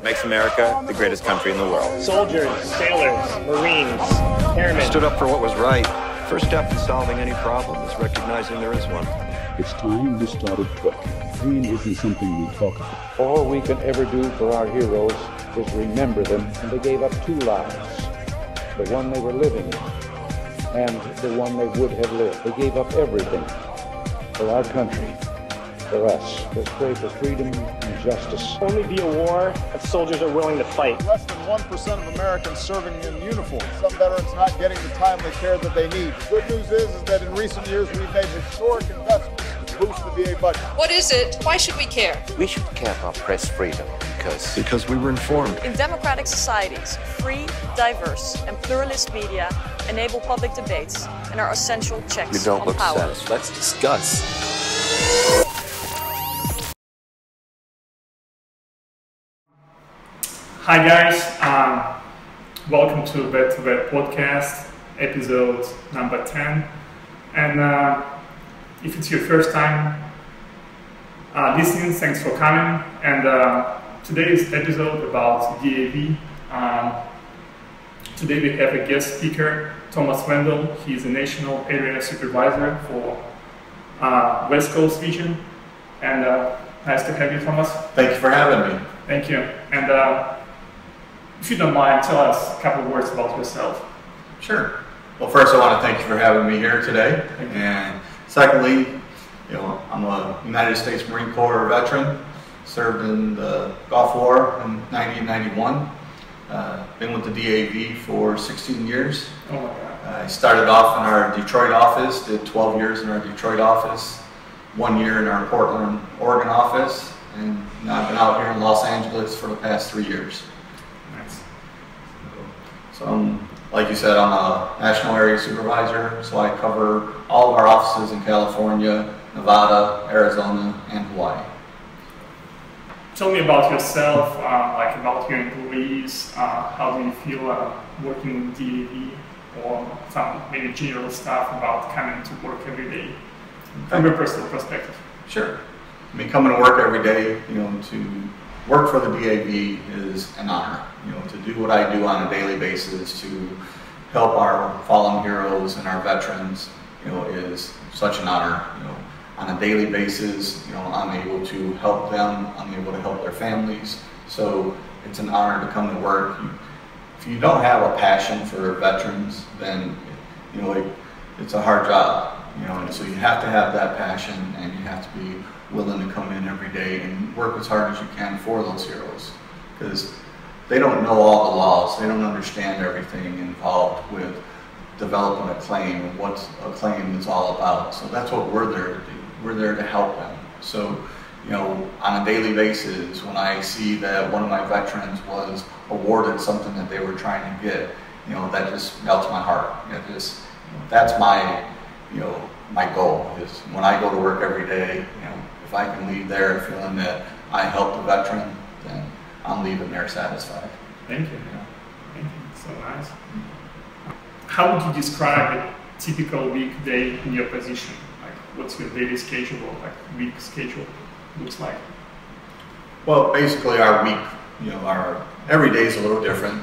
what makes America the greatest country in the world. Soldiers, sailors, Marines, airmen. Stood up for what was right. First step in solving any problem is recognizing there is one. It's time we started talking. Pain isn't something we talk about. All we can ever do for our heroes is remember them. And they gave up two lives, the one they were living in and the one they would have lived. They gave up everything for our country, for us. Let's pray for freedom and justice. Only be a war if soldiers are willing to fight. Less than 1% of Americans serving in uniform. Some veterans not getting the timely care that they need. Good news is that in recent years we've made historic investments to boost the VA budget. What is it? Why should we care? We should care about press freedom because we were informed. In democratic societies, free, diverse, and pluralist media enable public debates and are essential checks on power. Sense. Let's discuss. Hi guys, welcome to Vet podcast, episode number 10. And if it's your first time listening, thanks for coming. And today's episode about DAV. Today we have a guest speaker, Thomas Wendel. He's a national area supervisor for West Coast region. And nice to have you, Thomas. Thank you for having me. Thank you. And if you don't mind, tell us a couple of words about yourself. Sure. Well, first I want to thank you for having me here today. And secondly, I'm a United States Marine Corps veteran, served in the Gulf War in 1991. Been with the DAV for 16 years. Oh my God. I started off in our Detroit office, did 12 years in our Detroit office, 1 year in our Portland, Oregon office, and now I've been out here in Los Angeles for the past 3 years. Nice. So like you said, I'm a national area supervisor, so I cover all of our offices in California, Nevada, Arizona, and Hawaii. Tell me about yourself, like about your employees. How do you feel working with DAV, or some maybe general stuff about coming to work every day from your personal perspective? Sure. I mean, coming to work every day, to work for the DAV is an honor. To do what I do on a daily basis to help our fallen heroes and our veterans, is such an honor. On a daily basis, I'm able to help them. I'm able to help their families. So it's an honor to come to work. If you don't have a passion for veterans, then it's a hard job. And so you have to have that passion, and you have to be willing to come in every day and work as hard as you can for those heroes, because they don't know all the laws. They don't understand everything involved with developing a claim and what a claim is all about. So that's what we're there to do. We're there to help them. So, on a daily basis, when I see that one of my veterans was awarded something that they were trying to get, that just melts my heart. That's my, my goal is when I go to work every day, if I can leave there feeling that I helped the veteran, then I'm leaving there satisfied. Thank you. Thank you. So nice. How would you describe a typical weekday in your position? Like, what's your daily schedule or week schedule looks like? Well, basically our week, our every day is a little different,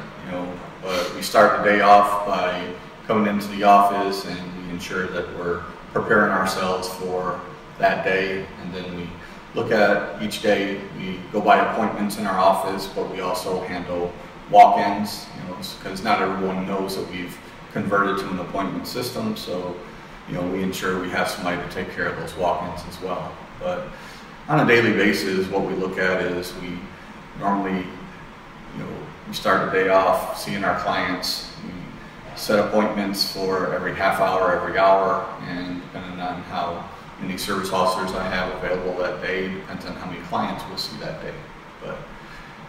but we start the day off by coming into the office, and we ensure that we're preparing ourselves for that day, and then we look at each day. We go by appointments in our office, but we also handle walk-ins, because not everyone knows that we've converted to an appointment system, so we ensure we have somebody to take care of those walk-ins as well. But on a daily basis, what we look at is we normally, we start the day off seeing our clients. We set appointments for every half hour, every hour, and depending on how many service officers I have available that day, depends on how many clients we'll see that day. But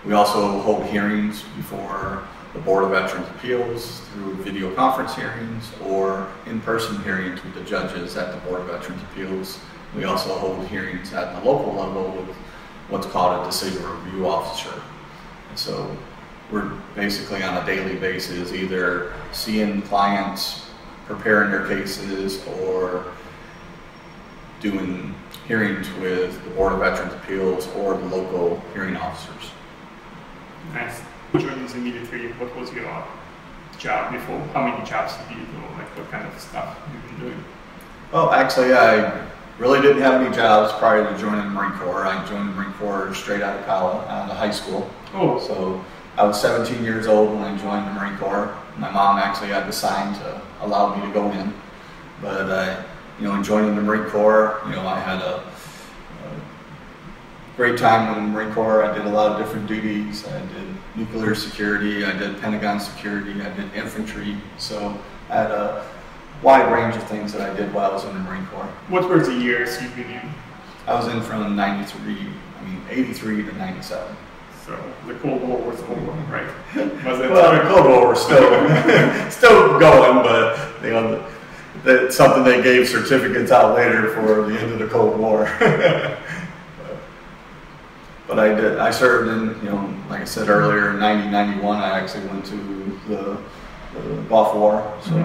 we also hold hearings before the Board of Veterans Appeals through video conference hearings or in-person hearings with the judges at the Board of Veterans Appeals. We also hold hearings at the local level with what's called a decision review officer. And so we're basically on a daily basis either seeing clients, preparing their cases, or doing hearings with the Board of Veterans Appeals or the local hearing officers. Nice. You joined the military. What was your job before? How many jobs did you do? Like what kind of stuff you've been doing? Well, actually, I really didn't have any jobs prior to joining the Marine Corps. I joined the Marine Corps straight out of college, out of high school. Oh. So I was 17 years old when I joined the Marine Corps. My mom actually had to sign to allow me to go in. But in joining the Marine Corps, I had a great time in the Marine Corps. I did a lot of different duties. I did nuclear security, I did Pentagon security, I did infantry. So I had a wide range of things that I did while I was in the Marine Corps. What were the years you've been in? I was in from 83 to 97. So the Cold War was over, right? Was it? Well, the Cold War was still going, but that's something they gave certificates out later for the end of the Cold War. But I served in, like I said earlier, in 90-91, I actually went to the Gulf War, so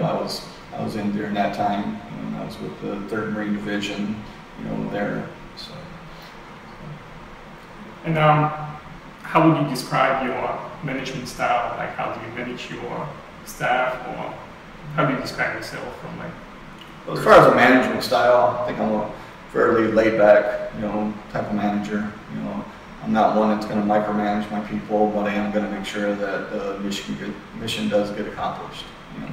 I was in during that time, and I was with the 3rd Marine Division, there. So. And how would you describe your management style? Like, how do you manage your staff, or how do you describe yourself from like? Well, as far as a management style, I think I'm a fairly laid-back, type of manager. I'm not one that's going to micromanage my people, but I am going to make sure that the mission does get accomplished.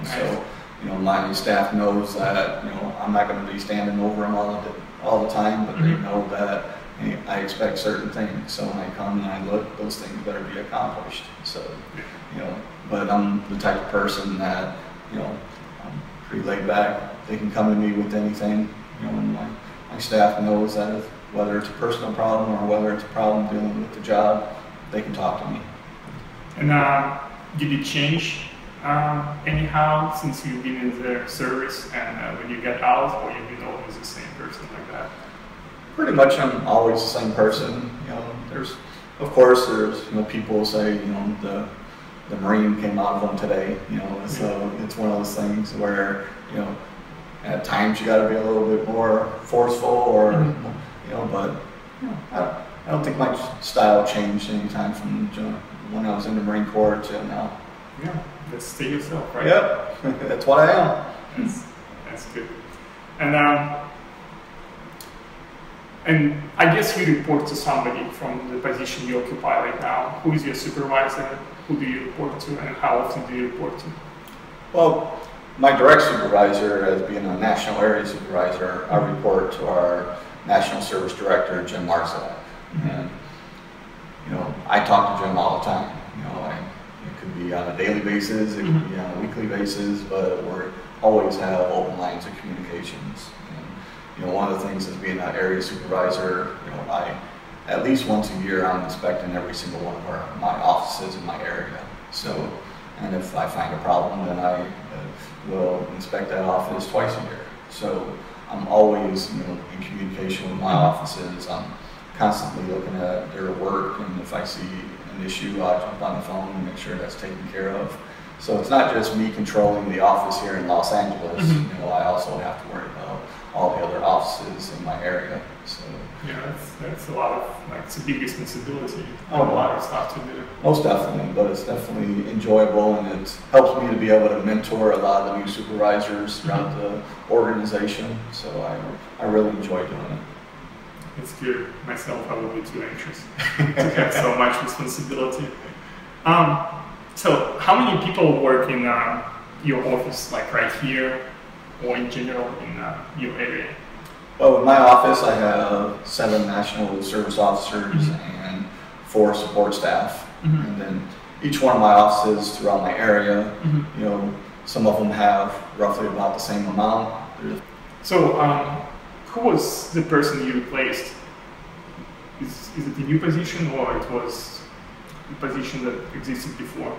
So, my staff knows that I'm not going to be standing over them all the time, but they know that I expect certain things. So when I come and I look, those things better be accomplished. So, but I'm the type of person that I'm pretty laid back. They can come to me with anything. My staff knows that whether it's a personal problem or whether it's a problem dealing with the job, they can talk to me. And did it change anyhow since you've been in the service and when you get out, or you've been always the same person like that? Pretty much I'm always the same person. There's people who say, the Marine came out of them today, so it's one of those things where, at times you got to be a little bit more forceful or, but I don't think my style changed any time from when I was in the Marine Corps to now. Yeah, just stay yourself, right? Yep, that's what I am. That's good. And I guess you report to somebody from the position you occupy right now. Who is your supervisor? Who do you report to, and how often do you report to? Well, my direct supervisor, as being a national area supervisor, I report to our National Service Director, Jim Marzak. And, I talk to Jim all the time. It could be on a daily basis, it could be on a weekly basis, but we always have open lines of communications. And, one of the things is being an area supervisor, at least once a year, I'm inspecting every single one of my offices in my area. So, and if I find a problem, then I will inspect that office twice a year. So I'm always, in communication with my offices. I'm constantly looking at their work, and if I see an issue, I'll jump on the phone and make sure that's taken care of. So it's not just me controlling the office here in Los Angeles. I also have to worry about all the other offices in my area. So yeah, that's a lot of it's a big responsibility. A lot of stuff to do. Most definitely, but it's definitely enjoyable, and it helps me to be able to mentor a lot of the new supervisors throughout the organization. So I really enjoy doing it. It's good. Myself, I would be too anxious to have so much responsibility. So how many people work in your office, like right here, or in general in your area? Well, in my office, I have 7 National Service Officers and 4 support staff. And then each one of my offices throughout my area, some of them have roughly about the same amount. So, who was the person you replaced? Is it a new position, or it was a position that existed before?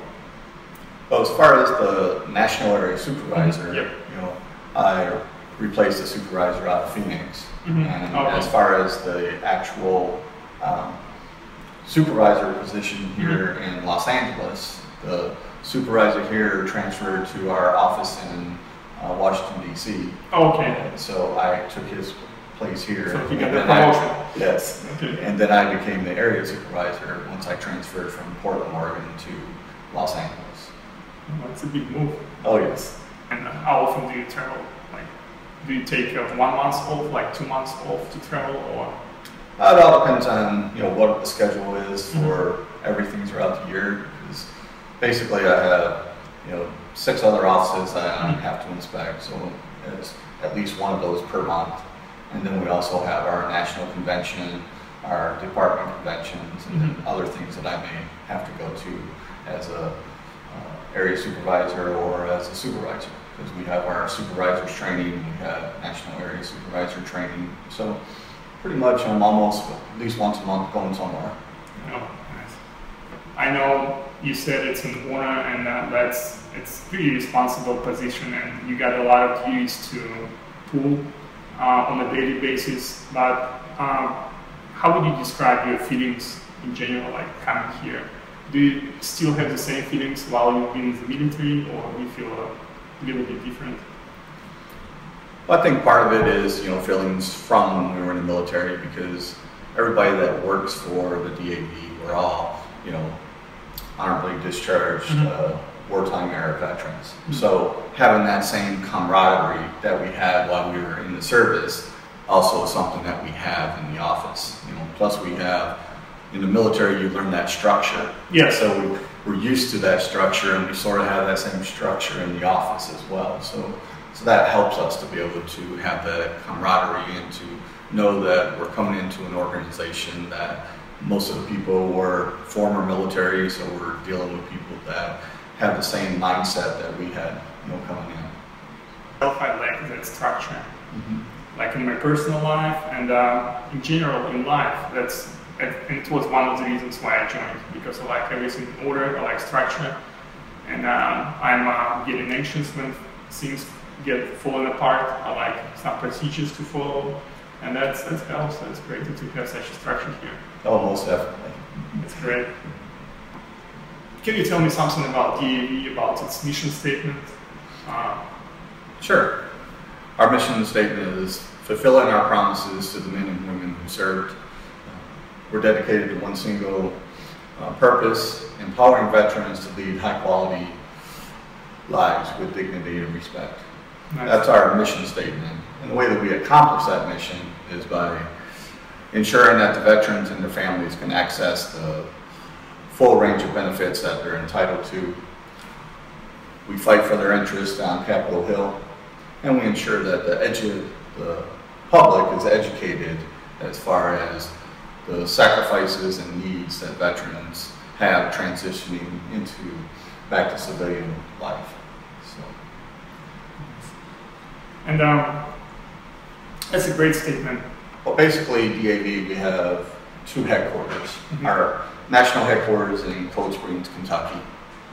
Well, as far as the national area supervisor, I replaced the supervisor out of Phoenix. And as far as the actual supervisor position here in Los Angeles, the supervisor here transferred to our office in Washington, D.C. Okay. So I took his place here. So he got the promotion. Yes. Okay. And then I became the area supervisor once I transferred from Portland, Oregon to Los Angeles. Oh, that's a big move. Oh, yes. And how often do you travel? Like, do you take 1 month off, like 2 months off to travel, or? It all depends on what the schedule is for everything throughout the year. Because basically, I have 6 other offices that I have to inspect, so it's at least one of those per month. And then we also have our national convention, our department conventions, and then other things that I may have to go to as a area supervisor or as a supervisor, because we have our supervisors training, we have national area supervisor training. So pretty much I'm almost at least once a month going somewhere. Oh, nice. I know you said it's an honor, and it's a pretty responsible position, and you got a lot of duties to pull on a daily basis. But how would you describe your feelings in general, like coming here? Do you still have the same feelings while you've been in the military, or do you feel a little bit different? Well, I think part of it is, feelings from when we were in the military, because everybody that works for the DAV, we're all, honorably discharged wartime era veterans. So having that same camaraderie that we had while we were in the service also is something that we have in the office. Plus we have, in the military, you learn that structure. Yes. So we're used to that structure, and we sort of have that same structure in the office as well. So that helps us to be able to have that camaraderie and to know that we're coming into an organization that most of the people were former military, so we're dealing with people that have the same mindset that we had, coming in. I like that structure. Like in my personal life and in general in life, and it was one of the reasons why I joined, because I like everything in order, I like structure, and I'm getting anxious when things get falling apart. I like some procedures to follow, and that helps. That's great to have such a structure here. Oh, most definitely. That's great. Can you tell me something about DAV, about its mission statement? Sure. Our mission statement is fulfilling our promises to the men and women who served. We're dedicated to one single purpose: empowering veterans to lead high-quality lives with dignity and respect. Nice. That's our mission statement. And the way that we accomplish that mission is by ensuring that the veterans and their families can access the full range of benefits that they're entitled to. We fight for their interests on Capitol Hill, and we ensure that the public is educated as far as the sacrifices and needs that veterans have transitioning back to civilian life. And that's a great statement. Well, basically, DAV, we have 2 headquarters. Our national headquarters in Cold Springs, Kentucky,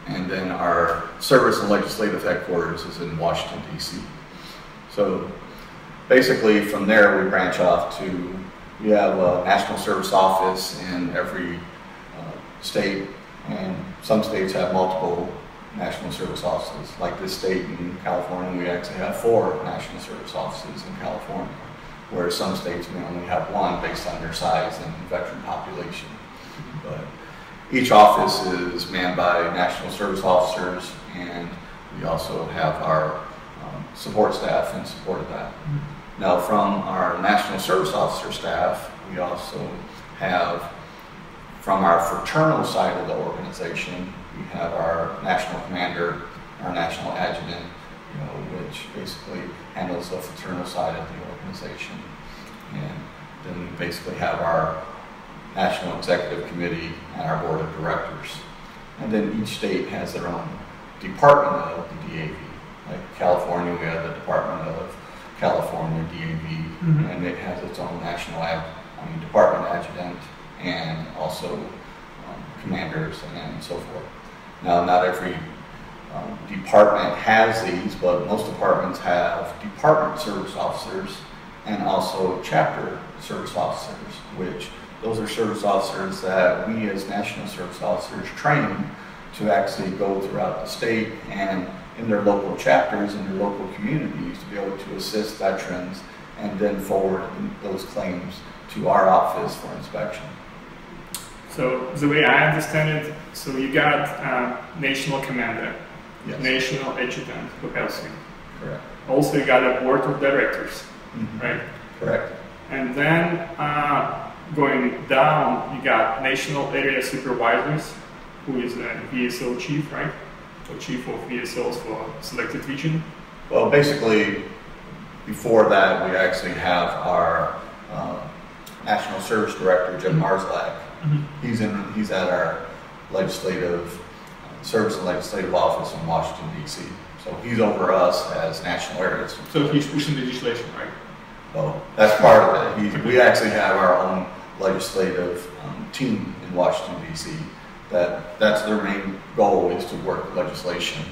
and then our service and legislative headquarters is in Washington, D.C. So basically, from there, we branch off to, we have a national service office in every state, and some states have multiple national service offices. Like this state in California, we actually have 4 national service offices in California, whereas some states may only have 1 based on their size and veteran population. But each office is manned by national service officers, and we also have our support staff in support of that. Now, from our national service officer staff, we also have, from our fraternal side of the organization, we have our national commander, our national adjutant, which basically handles the fraternal side of the organization. And then we basically have our national executive committee and our board of directors. And then each state has their own department of the DAV. Like California, we have the Department of California DAV, and it has its own national department adjutant, and also commanders and so forth. Now, not every department has these, but most departments have department service officers and also chapter service officers, which those are service officers that we as national service officers train to actually go throughout the state and in their local chapters and their local communities to be able to assist veterans and then forward those claims to our office for inspection. So the way I understand it, so you got national commander, Yes. national adjutant who helps you. Correct. Also, you got a board of directors, right? Correct. And then going down, you got national area supervisors, who is a VSO chief, right? So chief of VSOs for selected region. Well, basically, before that, we actually have our National Service Director, Jim Marzlak. He's at our legislative service and legislative office in Washington, D.C. So he's over us as national areas. So he's pushing legislation, right? Well, that's part of it. We actually have our own legislative team in Washington, D.C. That's their main goal, is to work legislation.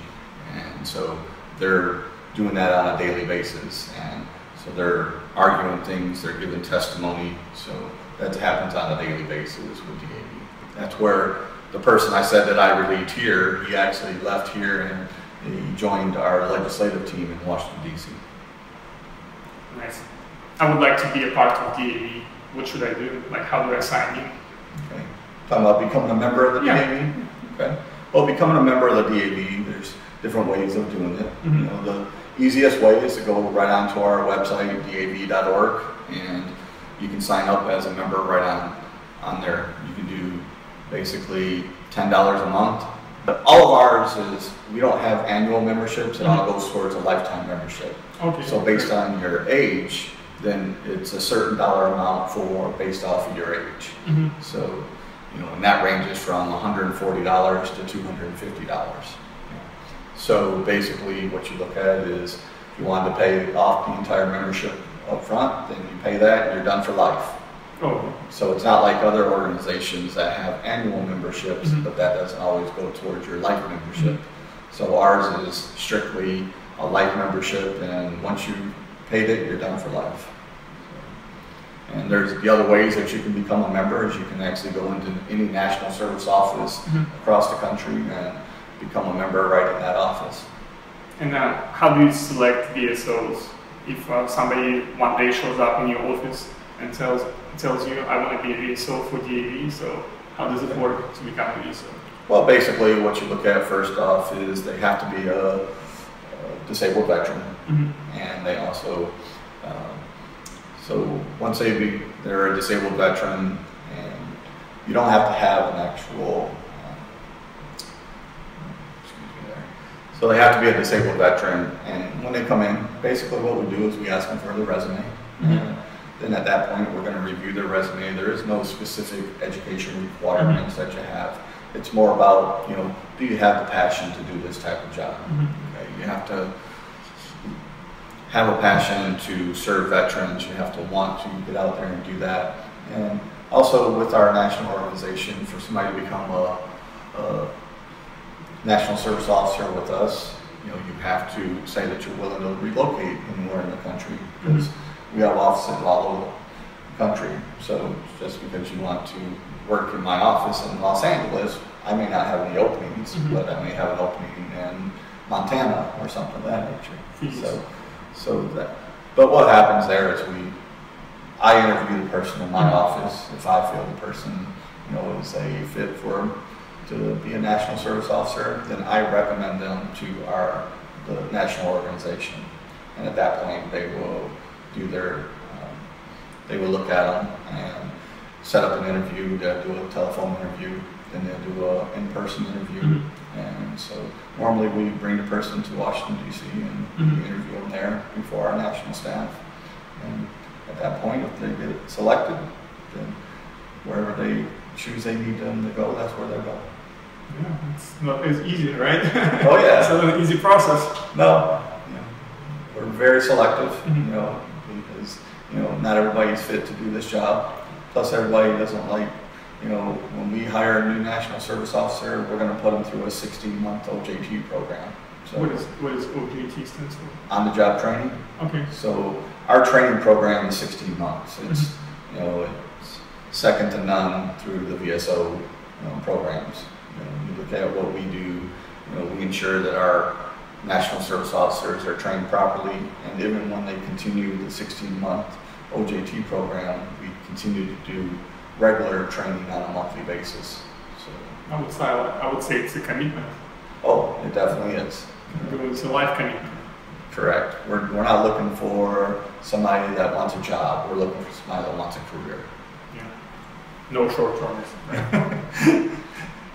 And so they're doing that on a daily basis. And so they're arguing things, they're giving testimony. So that happens on a daily basis with DAV. That's where the person I said that I relieved here, he actually left here and he joined our legislative team in Washington, D.C. Nice. I would like to be a part of DAV. What should I do? Like, how do I sign in? Okay. Talking about becoming a member of the DAV? Okay. Well, becoming a member of the DAV, there's different ways of doing it. You know, the easiest way is to go right onto our website, dav.org, and you can sign up as a member right on there. You can do basically $10 a month. But all of ours is, we don't have annual memberships, it all goes towards a lifetime membership. Okay. So based on your age, then it's a certain dollar amount based off of your age. So, you know, and that ranges from $140 to $250. So basically what you look at is, if you wanted to pay off the entire membership up front, then you pay that and you're done for life. Oh. So it's not like other organizations that have annual memberships, but that doesn't always go towards your life membership. So ours is strictly a life membership, and once you paid it, you're done for life. And there's the other ways that you can become a member, is you can actually go into any national service office across the country and become a member right in that office. And how do you select VSOs? If somebody one day shows up in your office and tells you, I want to be a VSO for DAV, so how does it work to become a VSO? Well, basically what you look at first off is they have to be a disabled veteran, and they also, so once they're a disabled veteran, and you don't have to have an actual, so they have to be a disabled veteran, and when they come in, basically what we do is we ask them for their resume. Then at that point, we're going to review their resume. There is no specific education requirements that you have. It's more about, you know, do you have the passion to do this type of job? Okay? You have to have a passion to serve veterans. You have to want to get out there and do that. And also with our national organization, for somebody to become a national service officer with us, you know, you have to say that you're willing to relocate anywhere in the country, because we have offices all over the country. So just because you want to work in my office in Los Angeles, I may not have any openings, but I may have an opening in Montana or something of that nature. But what happens there is I interview the person in my office. If I feel the person, you know, is a fit to be a national service officer, then I recommend them to the national organization. And at that point, they will they will look at them and set up an interview. They'll do a telephone interview, then they'll do an in-person interview. And so normally we bring the person to Washington, D.C. and we interview them there before our national staff. And at that point, if they get selected, then wherever they choose they need them to go, that's where they'll go. Yeah, it's not as easy, right? Oh yeah. It's not an easy process. No. We're very selective, you know, because, you know, not everybody's fit to do this job. Plus everybody doesn't like, you know, when we hire a new national service officer, we're going to put them through a 16-month OJT program. So what is OJT stands for? On-the-job training. Okay. So our training program is 16 months. It's, you know, it's second to none through the VSO programs. You know, you look at what we do, you know, we ensure that our national service officers are trained properly, and even when they continue the 16-month OJT program, we continue to do regular training on a monthly basis. So I would say it's a commitment. Oh, it definitely is. It's a life commitment. Correct. We're not looking for somebody that wants a job. We're looking for somebody that wants a career. Yeah. No short terms.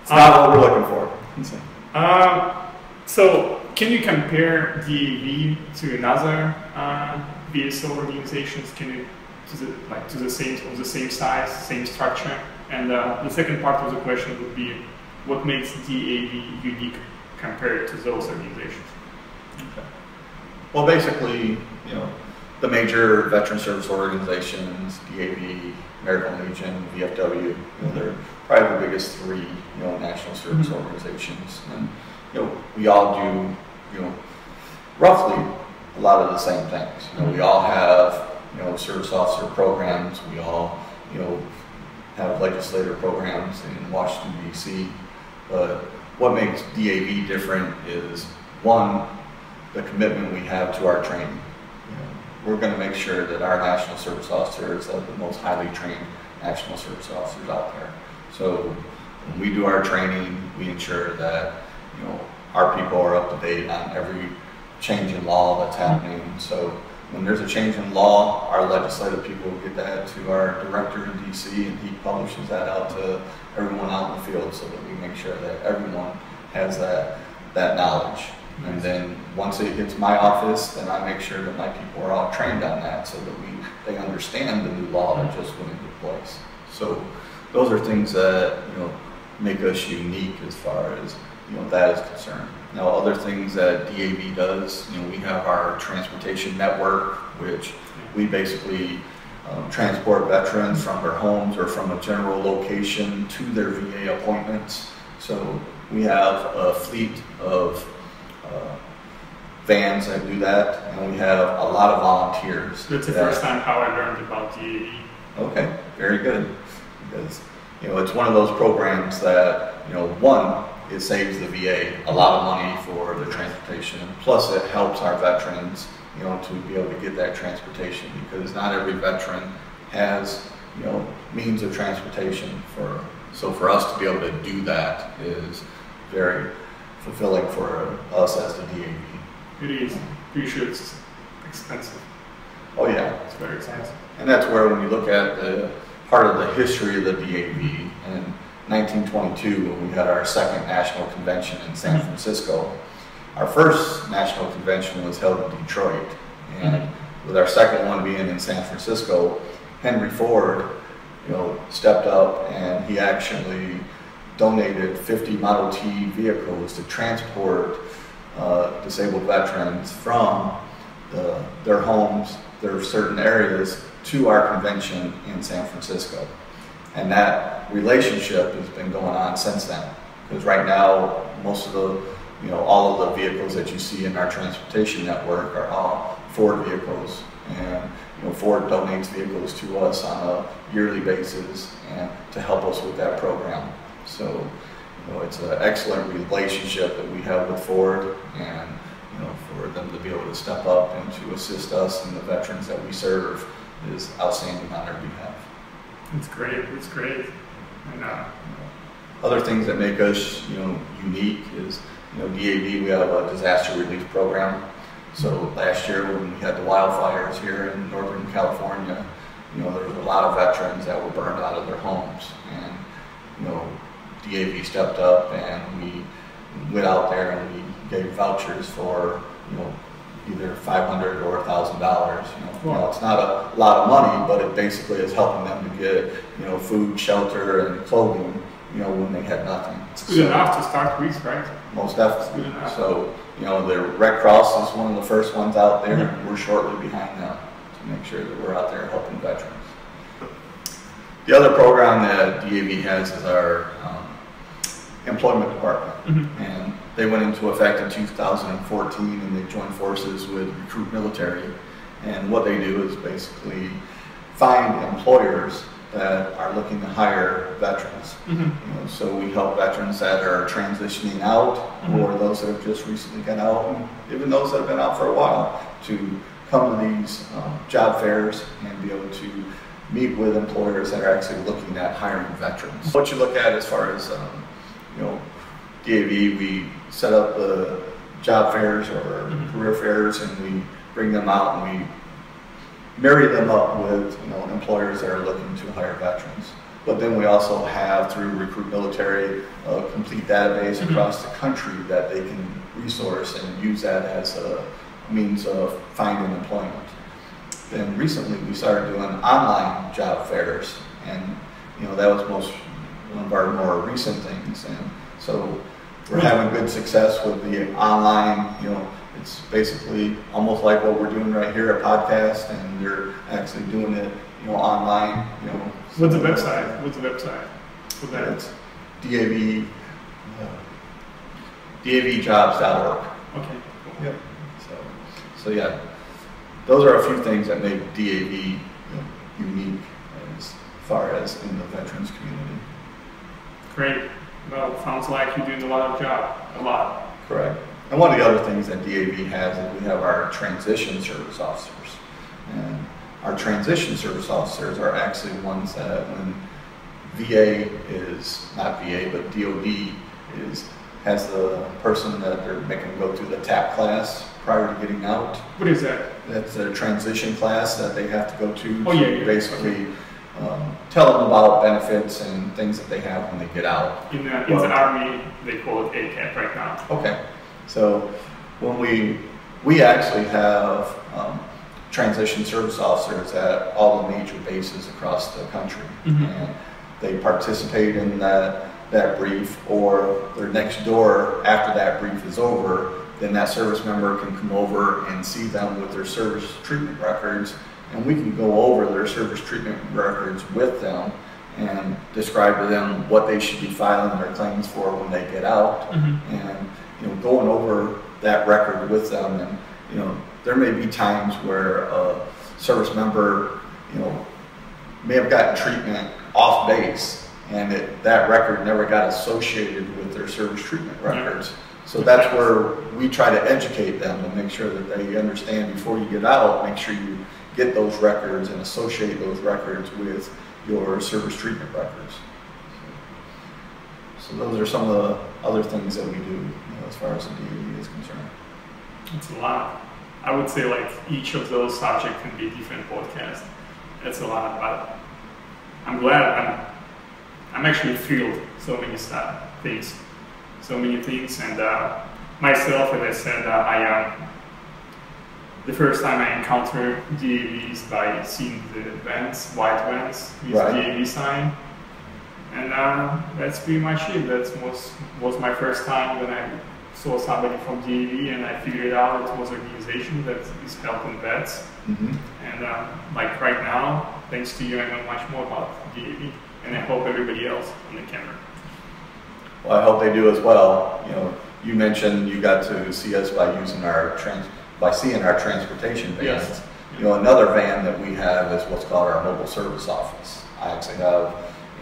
It's not what we're looking for. So, can you compare DAV to another VSO organizations? Can you to the same size, same structure? And the second part of the question would be, what makes DAV unique compared to those organizations? Okay. Well, basically, the major veteran service organizations, DAV, American Legion, VFW, they're probably the biggest three, national service organizations. And, we all do, roughly a lot of the same things. We all have, service officer programs. We all, have legislative programs in Washington, D.C. But what makes DAV different is, one, the commitment we have to our training. We're going to make sure that our national service officers are the most highly trained national service officers out there. So when we do our training, we ensure that our people are up to date on every change in law that's happening. So when there's a change in law, our legislative people get that to our director in D.C. and he publishes that out to everyone out in the field so that we make sure that everyone has that knowledge. And then once it hits my office, then I make sure that my people are all trained on that so that they understand the new law that just went into place. So those are things that make us unique as far as that is concerned. Now, other things that DAV does, we have our transportation network, which we basically transport veterans from their homes or from a general location to their VA appointments. So we have a fleet of vans that do that, and we have a lot of volunteers. That's the first time how I learned about DAV. Okay, very good. Because it's one of those programs that one, it saves the VA a lot of money for the transportation. Plus, it helps our veterans, to be able to get that transportation because not every veteran has, means of transportation. So for us to be able to do that is very fulfilling for us as the DAV. It is. Pretty sure it's expensive. Oh yeah, it's very expensive. And that's where when you look at the part of the history of the DAV and 1922, when we had our second national convention in San Francisco. Our first national convention was held in Detroit, and with our second one being in San Francisco, Henry Ford, stepped up and he actually donated 50 Model T vehicles to transport disabled veterans from their homes, their certain areas, to our convention in San Francisco. And that relationship has been going on since then. Because right now, most of the, all of the vehicles that you see in our transportation network are all Ford vehicles. And, Ford donates vehicles to us on a yearly basis and to help us with that program. So, it's an excellent relationship that we have with Ford, and, for them to be able to step up and to assist us and the veterans that we serve is outstanding on their behalf. It's great. It's great. And other things that make us, unique is, DAV, we have a disaster relief program. So last year when we had the wildfires here in Northern California, there was a lot of veterans that were burned out of their homes. And, DAV stepped up and we went out there and we gave vouchers for, either $500 or $1,000. It's not a lot of money, but it basically is helping them to get, food, shelter, and clothing, when they had nothing. It's good enough to start with, right? Most definitely. So, the Red Cross is one of the first ones out there, and we're shortly behind them to make sure that we're out there helping veterans. The other program that DAV has is our employment department, and they went into effect in 2014, and they joined forces with Recruit Military. And what they do is basically find employers that are looking to hire veterans. So we help veterans that are transitioning out, or those that have just recently got out, and even those that have been out for a while, to come to these job fairs and be able to meet with employers that are actually looking at hiring veterans. What you look at as far as DAV, we set up the job fairs or career fairs, and we bring them out and we marry them up with employers that are looking to hire veterans. But then we also have, through Recruit Military, a complete database across the country that they can resource and use that as a means of finding employment. Then recently we started doing online job fairs, and that was one of our more recent things. And so we're having good success with the online. It's basically almost like what we're doing right here, a podcast, and they're actually doing it online. What's the website? What's the website for that? It's DAVjobs.org. Okay. Cool. Yep. So yeah, those are a few things that make DAV unique as far as in the veterans community. Great. Well, sounds like you're doing a lot. Correct. And one of the other things that DAV has is we have our transition service officers. And our transition service officers are actually ones that when VA is, not VA, but DOD has the person that they're making go through the TAP class prior to getting out. What is that? That's a transition class that they have to go to. Oh, yeah. Basically tell them about benefits and things that they have when they get out. In the Army, they call it ACAP right now. Okay. So when we actually have transition service officers at all the major bases across the country, and they participate in that brief, or they're next door after that brief is over. Then that service member can come over and see them with their service treatment records, and we can go over their service treatment records with them and describe to them what they should be filing their claims for when they get out, and going over that record with them. And there may be times where a service member may have gotten treatment off base, and that record never got associated with their service treatment records. So that's where we try to educate them and make sure that they understand before you get out, make sure you get those records and associate those records with your service treatment records. So those are some of the other things that we do as far as the DAV is concerned. It's a lot. I would say like each of those subjects can be different podcasts. That's a lot, but I'm glad I'm actually thrilled so many things, and myself, as I said, the first time I encountered DAVs by seeing the vans, white vans with DAV sign, and that's pretty much it. That was my first time when I saw somebody from DAV, and I figured out it was an organization that is helping vets. And like right now, thanks to you, I know much more about DAV, and I hope everybody else on the camera. Well, I hope they do as well. You mentioned you got to see us by using seeing our transportation vans. Yes. Another van that we have is what's called our mobile service office. I actually have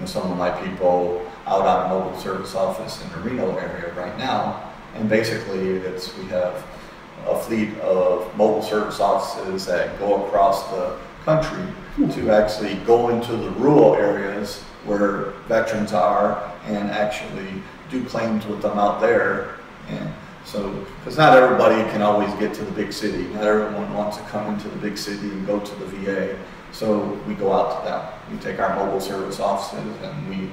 some of my people out on a mobile service office in the Reno area right now, and basically we have a fleet of mobile service offices that go across the country to actually go into the rural areas where veterans are and actually do claims with them out there. And so, because not everybody can always get to the big city, not everyone wants to come into the big city and go to the VA, so we go out to them. We take our mobile service offices and we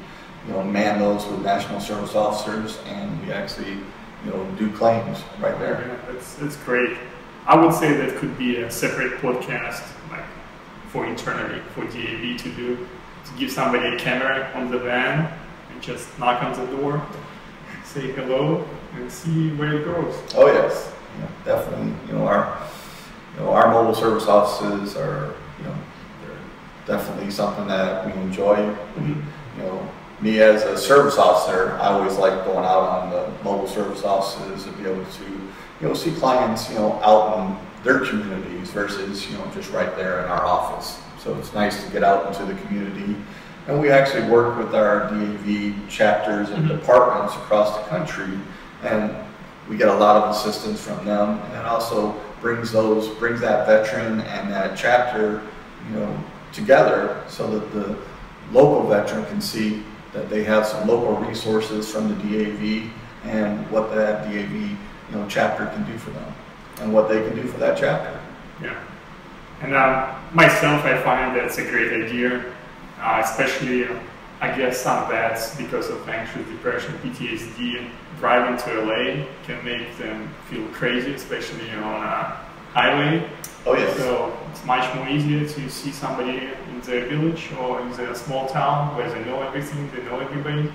man those with national service officers, and we actually do claims right there. Yeah, that's great. I would say that could be a separate podcast, like for internally for DAV to do, to give somebody a camera on the van and just knock on the door, say hello, and see where it goes. Oh yes, definitely. Our mobile service offices are they're definitely something that we enjoy. Me as a service officer, I always like going out on the mobile service offices to be able to see clients out in their communities versus just right there in our office. So it's nice to get out into the community, and we actually work with our DAV chapters and departments across the country, and we get a lot of assistance from them. And also brings that veteran and that chapter, together so that the local veteran can see that they have some local resources from the DAV and what that DAV chapter can do for them and what they can do for that chapter. Yeah. And myself, I find that's a great idea, especially I guess some vets, because of anxious depression, PTSD, driving to LA can make them feel crazy, especially on a highway. Oh yes. So it's much more easier to see somebody in the village or in the small town where they know everything, they know everybody.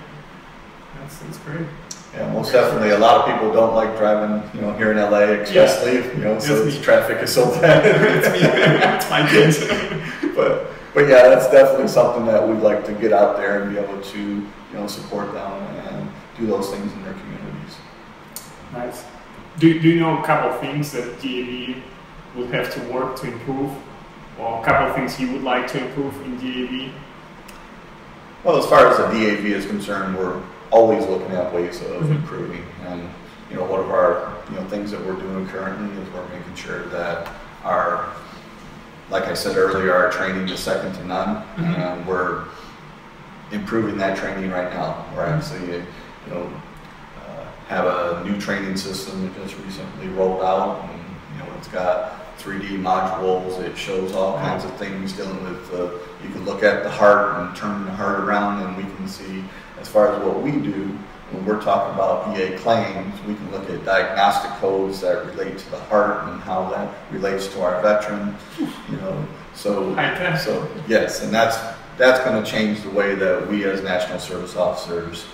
That's great. Yeah, most definitely. A lot of people don't like driving, here in LA, especially, so the traffic is so bad. It's my kids. But yeah, that's definitely something that we'd like to get out there and be able to, support them and do those things in their communities. Nice. Do you know a couple of things that DAV would have to work to improve, or a couple of things you would like to improve in DAV? Well, as far as the DAV is concerned, we're always looking at ways of improving. And one of our things that we're doing currently is we're making sure that our, like I said earlier, our training is second to none, and we're improving that training right now. We're actually have a new training system that just recently rolled out, and it's got 3D modules. It shows all kinds of things dealing with you can look at the heart and turn the heart around, and we can see, as far as what we do, when we're talking about VA claims, we can look at diagnostic codes that relate to the heart and how that relates to our veteran. So yes, and that's going to change the way that we as National Service Officers,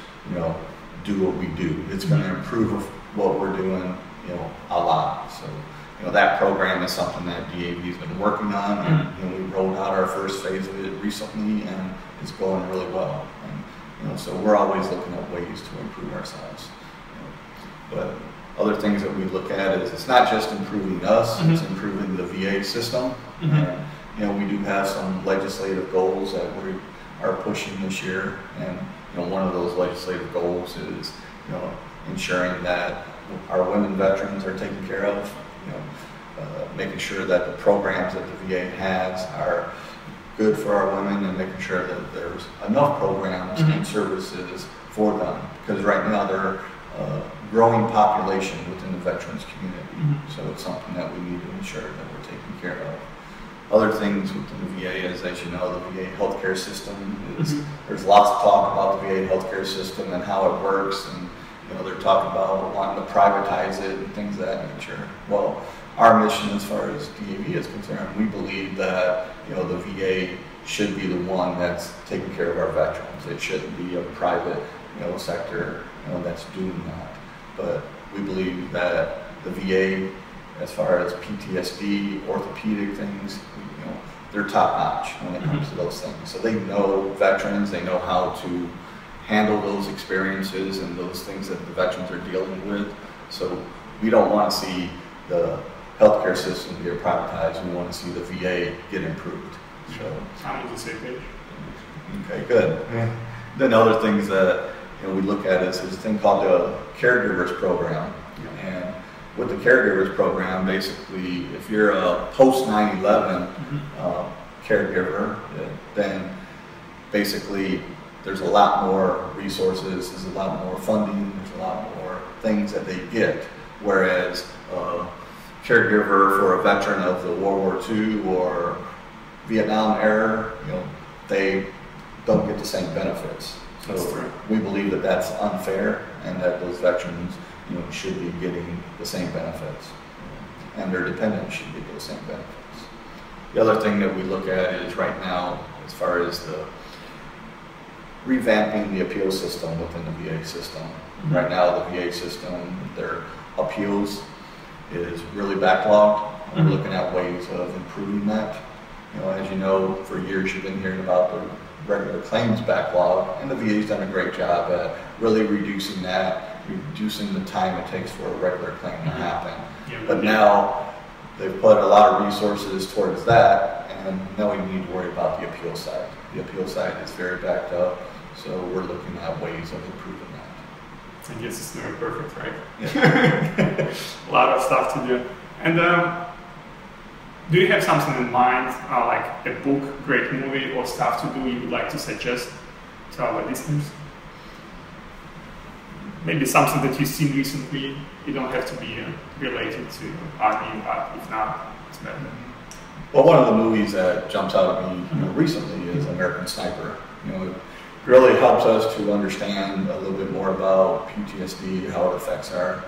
do what we do. It's going to improve what we're doing, a lot. So. That program is something that DAV has been working on, and we rolled out our first phase of it recently, and it's going really well. And so we're always looking at ways to improve ourselves. But other things that we look at is it's not just improving us; it's improving the VA system. And we do have some legislative goals that we are pushing this year, and one of those legislative goals is ensuring that our women veterans are taken care of. Making sure that the programs that the VA has are good for our women, and making sure that there's enough programs and services for them, because right now they're a growing population within the veterans community. So it's something that we need to ensure that we're taking care of. Other things within the VA is, as you know, the VA healthcare system is, there's lots of talk about the VA healthcare system and how it works, and they're talking about wanting to privatize it and things of that nature. Well, our mission as far as DAV is concerned, we believe that the VA should be the one that's taking care of our veterans. It shouldn't be a private sector that's doing that. But we believe that the VA, as far as PTSD, orthopedic things, they're top notch when it comes to those things. So they know veterans, they know how to handle those experiences and those things that the veterans are dealing with. So we don't want to see the healthcare system get privatized. We want to see the VA get improved. So I'm on the same page. Okay, good. Then other things that we look at is this thing called the Caregivers Program. And with the Caregivers Program, basically, if you're a post 9/11 caregiver, then basically there's a lot more resources, there's a lot more funding, there's a lot more things that they get. Whereas a caregiver for a veteran of the World War II or Vietnam era, they don't get the same benefits. So we believe that that's unfair, and that those veterans, should be getting the same benefits, and their dependents should get those same benefits. The other thing that we look at is right now, as far as the revamping the appeal system within the VA system. Right now, the VA system, their appeals is really backlogged. We're looking at ways of improving that. As you know, for years you've been hearing about the regular claims backlog, and the VA's done a great job at really reducing that, reducing the time it takes for a regular claim to happen. But now they've put a lot of resources towards that, and now we need to worry about the appeal side. The appeal side is very backed up, so we're looking at ways of improving that. I guess it's never perfect, right? A lot of stuff to do. And do you have something in mind, like a book, great movie, or stuff to do you would like to suggest to our listeners? Maybe something that you've seen recently. You don't have to be related to Army, but if not, it's better. Well, one of the movies that jumps out at me recently is American Sniper. It really helps us to understand a little bit more about PTSD, how it affects our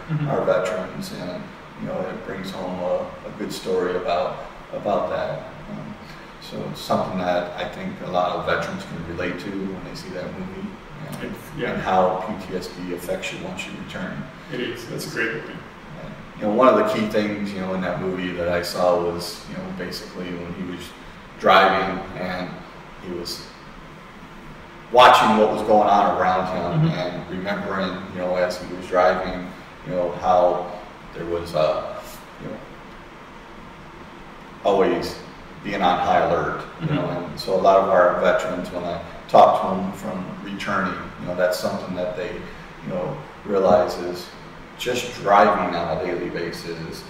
veterans, and it brings home a good story about that. So it's something that I think a lot of veterans can relate to when they see that movie, and how PTSD affects you once you return. It is. That's a great movie. One of the key things, in that movie that I saw was, basically when he was driving and he was watching what was going on around him and remembering, as he was driving, how there was, always being on high alert, and so a lot of our veterans, when I talk to them from returning, that's something that they, realize is just driving on a daily basis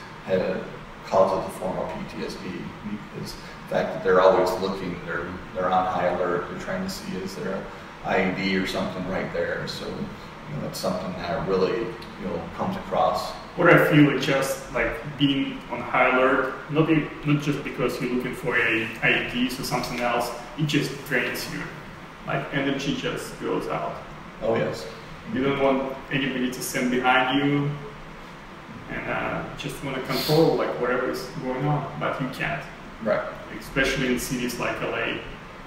causes a form of PTSD, because the fact that they're always looking, they're on high alert, they're trying to see is there an IED or something right there. So that's something that really comes across. What I feel is just like being on high alert, not just because you're looking for a IEDs or something else, it just drains you. Like energy just goes out. Oh yes. You don't want anybody to stand behind you and just want to control like whatever is going on, but you can't. Right. Especially in cities like LA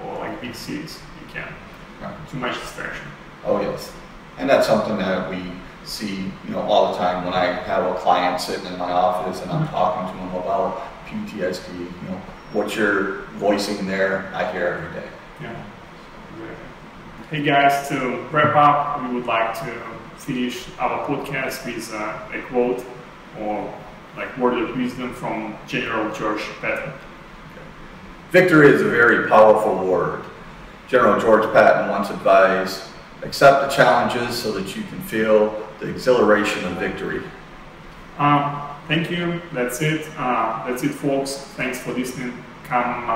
or like big cities, you can't. Right. Too much distraction. Oh yes. And that's something that we see, all the time when I have a client sitting in my office and I'm talking to them about PTSD. What you're voicing there, I hear every day. Yeah. Hey guys, to wrap up, we would like to finish our podcast with a quote or like word of wisdom from General George Patton. Victory is a very powerful word. General George Patton once advised, accept the challenges so that you can feel the exhilaration of victory. Thank you. That's it. That's it, folks. Thanks for listening. Come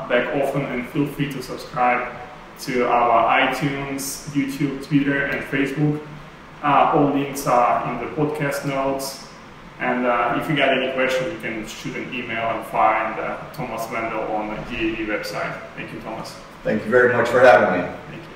back often and feel free to subscribe to our iTunes, YouTube, Twitter, and Facebook. All links are in the podcast notes. And if you got any questions, you can shoot an email and find Thomas Wendel on the DAV website. Thank you, Thomas. Thank you very much for having me. Thank you.